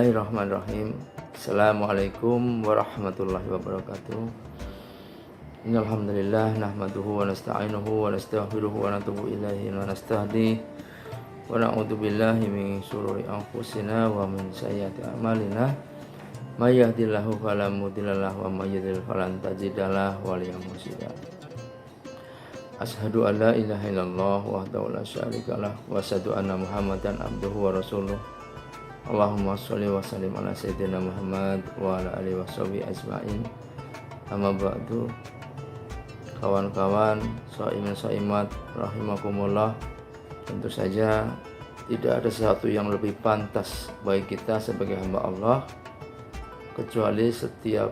Bismillahirrahmanirrahim. Assalamualaikum warahmatullahi wabarakatuh. Innal hamdalillah nahmaduhu wa nasta'inuhu wa nastaghfiruhu wa natubu ilaihi wa nastahdihi wa na'udzu billahi min syururi anfusina wa min sayyiati a'malina. May yahdihillahu fala mudilla lahu wa may yudlil falan tajida lahu waliyyan mursyida. Asyhadu an la ilaha illallah wahdahu la syarika lah wa asyhadu anna Muhammadan abduhu wa rasuluh. Allahumma sholli wa sallim ala sayyidina Muhammad wa ala alihi washabihi ajmain. Amma ba'du. Kawan-kawan, shaimin shaimat rahimakumullah. Tentu saja tidak ada sesuatu yang lebih pantas bagi kita sebagai hamba Allah kecuali setiap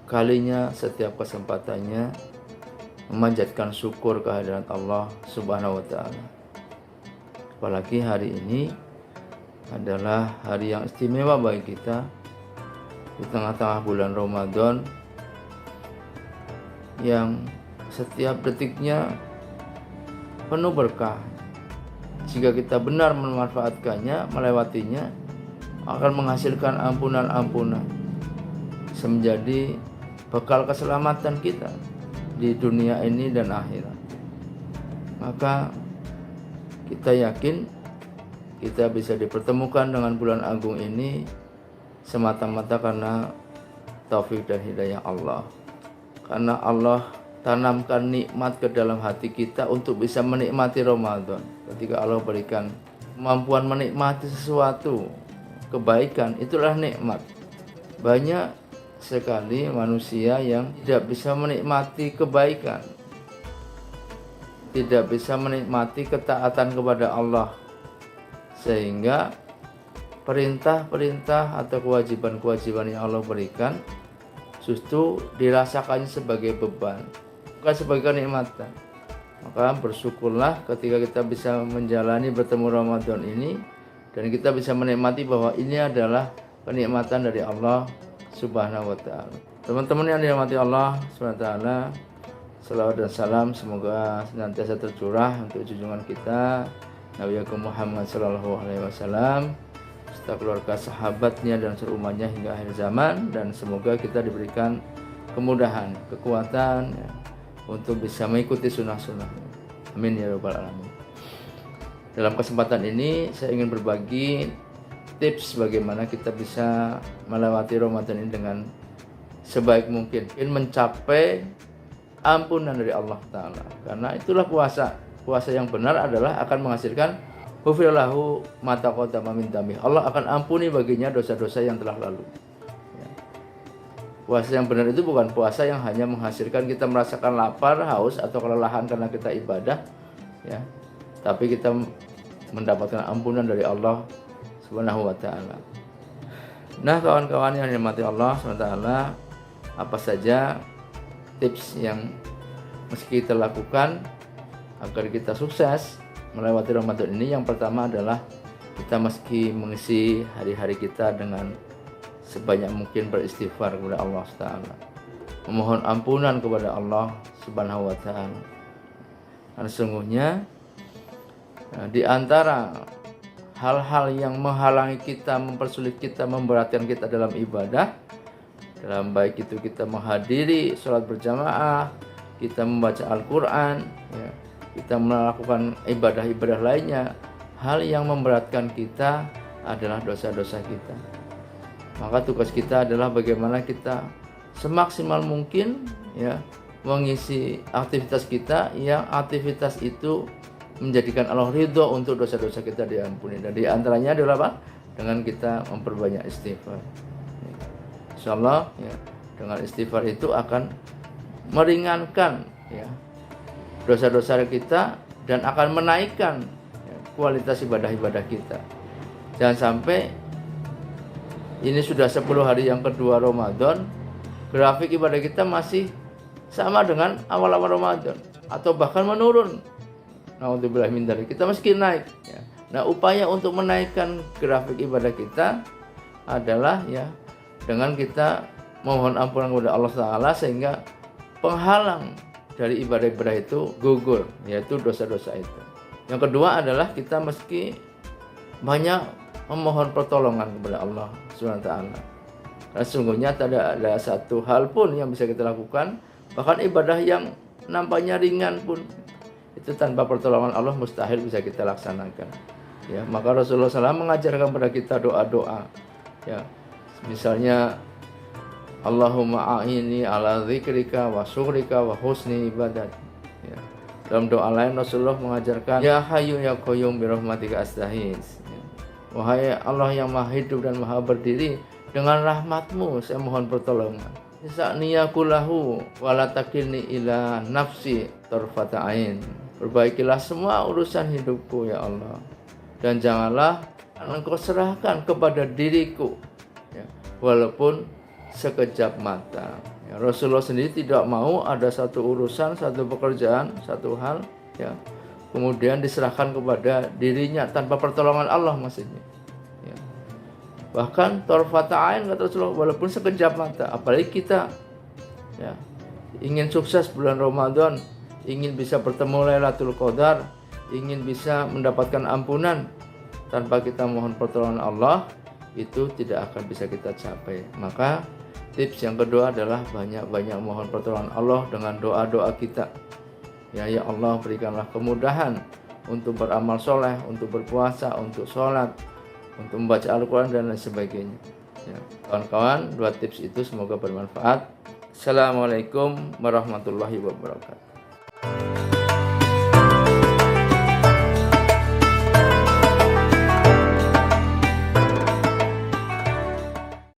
kalinya, setiap kesempatannya memanjatkan syukur kehadirat Allah Subhanahu wa taala. Apalagi hari ini adalah hari yang istimewa bagi kita di tengah-tengah bulan Ramadan yang setiap detiknya penuh berkah. Jika kita benar memanfaatkannya, melewatinya, akan menghasilkan ampunan-ampunan menjadi bekal keselamatan kita di dunia ini dan akhirat. Maka kita yakin kita bisa dipertemukan dengan bulan agung ini semata-mata karena taufik dan hidayah Allah. Karena Allah tanamkan nikmat ke dalam hati kita untuk bisa menikmati Ramadan. Ketika Allah berikan kemampuan menikmati sesuatu kebaikan, itulah nikmat. Banyak sekali manusia yang tidak bisa menikmati kebaikan, tidak bisa menikmati ketaatan kepada Allah, sehingga perintah-perintah atau kewajiban-kewajiban yang Allah berikan justru dirasakannya sebagai beban, bukan sebagai kenikmatan. Maka bersyukurlah ketika kita bisa menjalani bertemu Ramadan ini dan kita bisa menikmati bahwa ini adalah kenikmatan dari Allah Subhanahu wa ta'ala. Teman-teman yang dirahmati Allah Subhanahu wa ta'ala, salawat dan salam semoga senantiasa tercurah untuk junjungan kita Nabi Muhammad sallallahu alaihi wasallam serta keluarga sahabatnya dan seluruh umatnya hingga akhir zaman, dan semoga kita diberikan kemudahan, kekuatan ya, untuk bisa mengikuti sunnah-sunnahnya. Amin ya rabbal alamin. Dalam kesempatan ini saya ingin berbagi tips bagaimana kita bisa melewati Ramadan ini dengan sebaik mungkin, mencapai ampunan dari Allah Ta'ala. Karena itulah puasa. Puasa yang benar adalah akan menghasilkan ghufirallahu ma taqaddama min dzambi. Allah akan ampuni baginya dosa-dosa yang telah lalu. Ya. Puasa yang benar itu bukan puasa yang hanya menghasilkan kita merasakan lapar, haus atau kelelahan karena kita ibadah, ya. Tapi kita mendapatkan ampunan dari Allah Subhanahu wa ta'ala. Nah, kawan-kawan yang dirahmati Allah Subhanahu wa ta'ala, apa saja tips yang mesti kita lakukan agar kita sukses melewati Ramadan ini? Yang pertama adalah kita mesti mengisi hari-hari kita dengan sebanyak mungkin beristighfar kepada Allah Subhanahu wa ta'ala, memohon ampunan kepada Allah Subhanahu wa ta'ala. Karena sesungguhnya di antara hal-hal yang menghalangi kita, mempersulit kita, memberatkan kita dalam ibadah, dalam baik itu kita menghadiri sholat berjamaah, kita membaca Al-Quran, ya, kita melakukan ibadah-ibadah lainnya, hal yang memberatkan kita adalah dosa-dosa kita. Maka tugas kita adalah bagaimana kita semaksimal mungkin ya mengisi aktivitas kita yang aktivitas itu menjadikan Allah ridho untuk dosa-dosa kita diampuni. Dan diantaranya adalah apa? Dengan kita memperbanyak istighfar. Insyaallah ya, dengan istighfar itu akan meringankan ya dosa-dosa kita dan akan menaikkan ya, kualitas ibadah-ibadah kita. Jangan sampai ini sudah 10 hari yang kedua Ramadan, grafik ibadah kita masih sama dengan awal-awal Ramadan atau bahkan menurun. Naudzubillah min dzalik, kita meski naik ya. Nah, upaya untuk menaikkan grafik ibadah kita adalah ya dengan kita mohon ampunan kepada Allah Ta'ala sehingga penghalang dari ibadah-ibadah itu gugur, yaitu dosa-dosa itu. Yang kedua adalah kita meski banyak memohon pertolongan kepada Allah Subhanahu wa taala. Karena sesungguhnya tidak ada satu hal pun yang bisa kita lakukan, bahkan ibadah yang nampaknya ringan pun itu tanpa pertolongan Allah mustahil bisa kita laksanakan. Ya, maka Rasulullah SAW mengajarkan kepada kita doa-doa. Ya, misalnya Allahumma a'ini ala dzikrika wa syukrika wa husni ibadat. Ya. Dalam doa lain Rasulullah mengajarkan ya hayyu ya qayyum bi rahmatika astaghits. Ya. Wahai Allah yang maha hidup dan maha berdiri, dengan rahmatmu saya mohon pertolongan. Sa'niyakulahu wala takilni ila nafsi tarfata ain. Perbaikilah semua urusan hidupku ya Allah, dan janganlah engkau serahkan kepada diriku ya, walaupun sekejap mata. Ya, Rasulullah sendiri tidak mau ada satu urusan, satu pekerjaan, satu hal ya, kemudian diserahkan kepada dirinya tanpa pertolongan Allah maksudnya. Ya. Bahkan tarfata ain kata Rasulullah, walaupun sekejap mata. Apalagi kita ya, ingin sukses bulan Ramadan, ingin bisa bertemu Lailatul Qadar, ingin bisa mendapatkan ampunan, tanpa kita mohon pertolongan Allah itu tidak akan bisa kita capai. Maka tips yang kedua adalah banyak-banyak mohon pertolongan Allah dengan doa-doa kita. Ya Allah, berikanlah kemudahan untuk beramal soleh, untuk berpuasa, untuk sholat, untuk membaca Al-Quran dan lain sebagainya. Ya, kawan-kawan, dua tips itu semoga bermanfaat. Assalamualaikum warahmatullahi wabarakatuh.